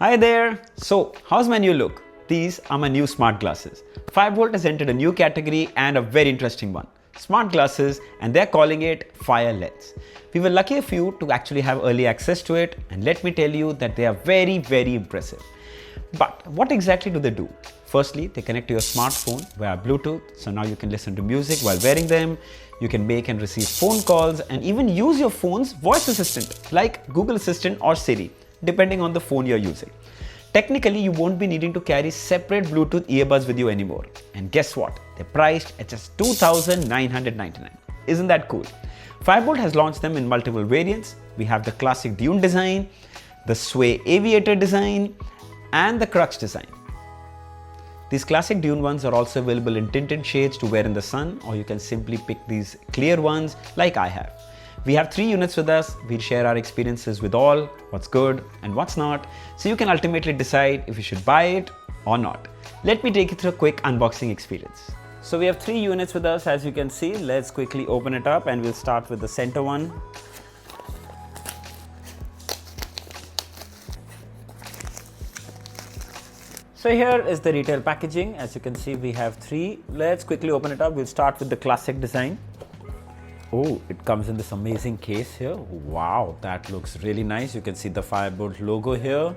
Hi there! So, how's my new look? These are my new smart glasses. 5V has entered a new category and a very interesting one. Smart glasses, and they're calling it Fire Lens. We were lucky few to actually have early access to it, and let me tell you that they are very, very impressive. But what exactly do they do? Firstly, they connect to your smartphone via Bluetooth, so now you can listen to music while wearing them. You can make and receive phone calls and even use your phone's voice assistant like Google Assistant or Siri, depending on the phone you're using. Technically, you won't be needing to carry separate Bluetooth earbuds with you anymore. And guess what? They're priced at just $2,999. Isn't that cool? 5V has launched them in multiple variants. We have the classic Dune design, the Sway Aviator design, and the Crux design. These classic Dune ones are also available in tinted shades to wear in the sun, or you can simply pick these clear ones like I have. We have 3 units with us. We'll share our experiences with all, what's good and what's not, so you can ultimately decide if you should buy it or not. Let me take you through a quick unboxing experience. So we have 3 units with us, as you can see. Let's quickly open it up and we'll start with the center one. So here is the retail packaging. As you can see, we have 3. Let's quickly open it up. We'll start with the classic design. Oh, it comes in this amazing case here. Wow, that looks really nice. You can see the 5V logo here.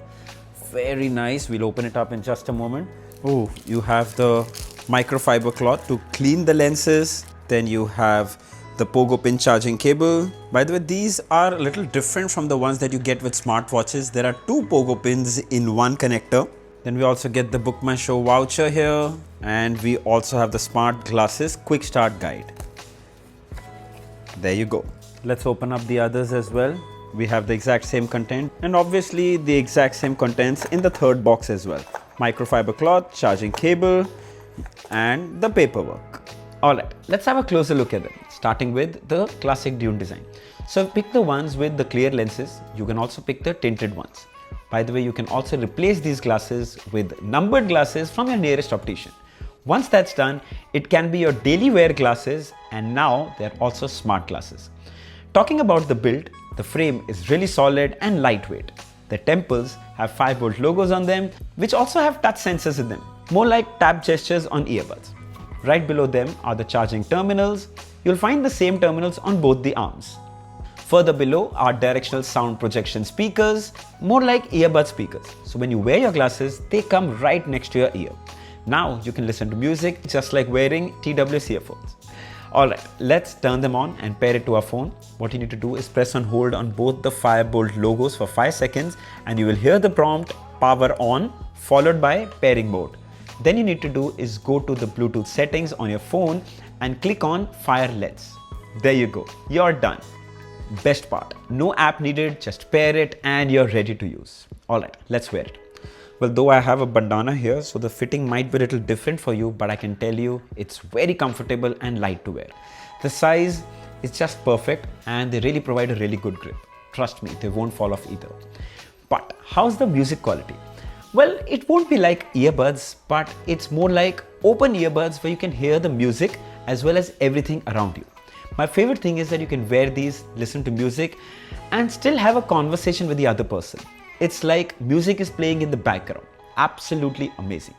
Very nice. We'll open it up in just a moment. Oh, you have the microfiber cloth to clean the lenses. Then you have the Pogo pin charging cable. By the way, these are a little different from the ones that you get with smartwatches. There are 2 Pogo pins in one connector. Then we also get the Book My Show voucher here. And we also have the smart glasses quick start guide. There you go. Let's open up the others as well. We have the exact same content and obviously the exact same contents in the third box as well. Microfiber cloth, charging cable, and the paperwork. Alright, let's have a closer look at them, starting with the classic Dune design. So pick the ones with the clear lenses. You can also pick the tinted ones. By the way, you can also replace these glasses with numbered glasses from your nearest optician. Once that's done, it can be your daily wear glasses, and now they're also smart glasses. Talking about the build, the frame is really solid and lightweight. The temples have 5V logos on them, which also have touch sensors in them, more like tap gestures on earbuds. Right below them are the charging terminals. You'll find the same terminals on both the arms. Further below are directional sound projection speakers, more like earbud speakers. So when you wear your glasses, they come right next to your ear. Now you can listen to music just like wearing TWS earphones. Alright, let's turn them on and pair it to our phone. What you need to do is press and hold on both the 5V logos for 5 seconds and you will hear the prompt power on followed by pairing mode. Then you need to do is go to the Bluetooth settings on your phone and click on Fire Lens. There you go, you're done. Best part, no app needed, just pair it and you're ready to use. Alright, let's wear it. Well, though I have a bandana here, so the fitting might be a little different for you, but I can tell you it's very comfortable and light to wear. The size is just perfect and they really provide a really good grip. Trust me, they won't fall off either. But how's the music quality? Well, it won't be like earbuds, but it's more like open earbuds where you can hear the music as well as everything around you. My favorite thing is that you can wear these, listen to music, and still have a conversation with the other person. It's like music is playing in the background. Absolutely amazing.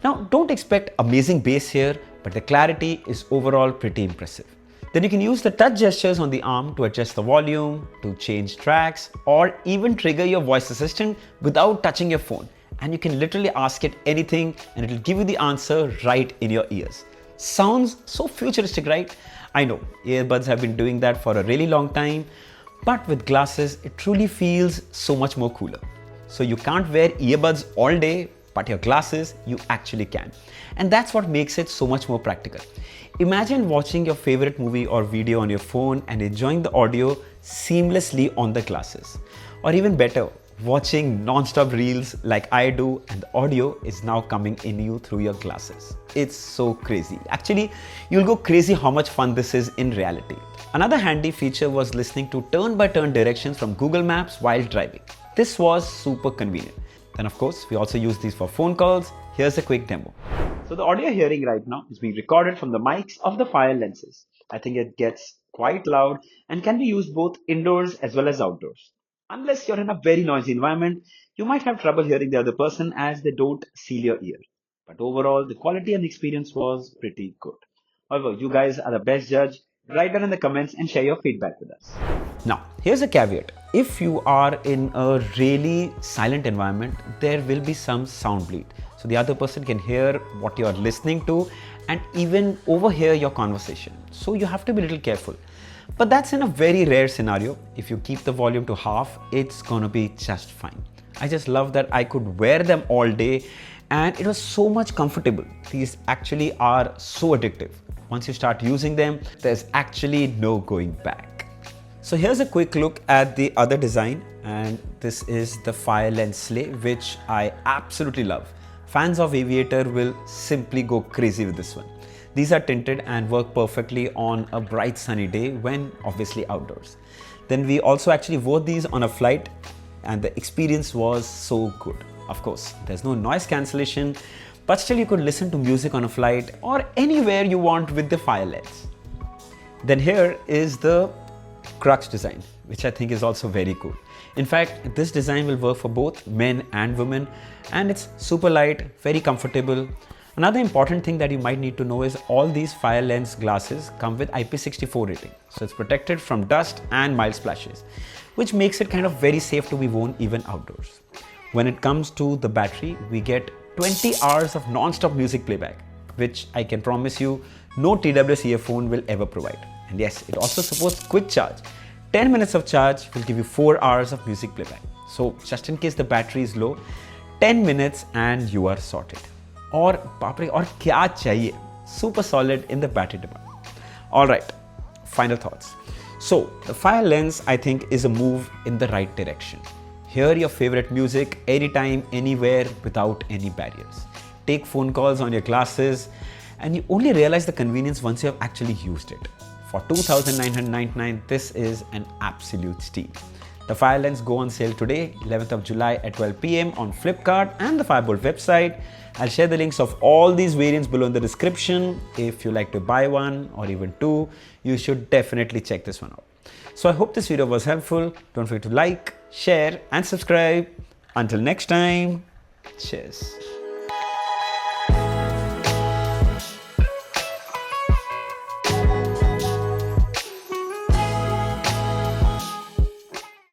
Now, don't expect amazing bass here, but the clarity is overall pretty impressive. Then you can use the touch gestures on the arm to adjust the volume, to change tracks, or even trigger your voice assistant without touching your phone. And you can literally ask it anything and it'll give you the answer right in your ears. Sounds so futuristic, right? I know, earbuds have been doing that for a really long time, but with glasses, it truly feels so much more cooler. So you can't wear earbuds all day, but your glasses, you actually can. And that's what makes it so much more practical. Imagine watching your favorite movie or video on your phone and enjoying the audio seamlessly on the glasses. Or even better, watching non-stop reels like I do and the audio is now coming in you through your glasses. It's so crazy. Actually, you'll go crazy how much fun this is in reality. Another handy feature was listening to turn-by-turn directions from Google Maps while driving. This was super convenient. Then of course, we also use these for phone calls. Here's a quick demo. So the audio you're hearing right now is being recorded from the mics of the Fire lenses. I think it gets quite loud and can be used both indoors as well as outdoors. Unless you're in a very noisy environment, you might have trouble hearing the other person as they don't seal your ear. But overall, the quality and experience was pretty good. However, you guys are the best judge. Write down in the comments and share your feedback with us. Now, here's a caveat. If you are in a really silent environment, there will be some sound bleed. So the other person can hear what you are listening to and even overhear your conversation. So you have to be a little careful. But that's in a very rare scenario. If you keep the volume to half, it's gonna be just fine. I just love that I could wear them all day and it was so much comfortable. These actually are so addictive. Once you start using them, there's actually no going back. So here's a quick look at the other design, and this is the FireLens Slay, which I absolutely love. Fans of Aviator will simply go crazy with this one. These are tinted and work perfectly on a bright sunny day when obviously outdoors. Then we also actually wore these on a flight and the experience was so good. Of course, there's no noise cancellation, but still you could listen to music on a flight or anywhere you want with the FireLens. Then here is the crux design, which I think is also very cool. In fact, this design will work for both men and women, and it's super light, very comfortable. Another important thing that you might need to know is all these FireLens glasses come with IP64 rating. So it's protected from dust and mild splashes, which makes it kind of very safe to be worn even outdoors. When it comes to the battery, we get 20 hours of non-stop music playback, which I can promise you no TWS earphone will ever provide. And yes, it also supports quick charge. 10 minutes of charge will give you 4 hours of music playback. So just in case the battery is low, 10 minutes and you are sorted. Or बाप और क्या चाहिए? Super solid in the battery department. All right, final thoughts. So the FireLens I think is a move in the right direction. Hear your favorite music anytime, anywhere without any barriers. Take phone calls on your glasses and you only realize the convenience once you have actually used it. For $2,999, this is an absolute steal. The FireLens go on sale today, 11th of July at 12 p.m. on Flipkart and the Firebolt website. I'll share the links of all these variants below in the description. If you like to buy one or even two, you should definitely check this one out. So I hope this video was helpful. Don't forget to like, share and subscribe. Until next time, cheers.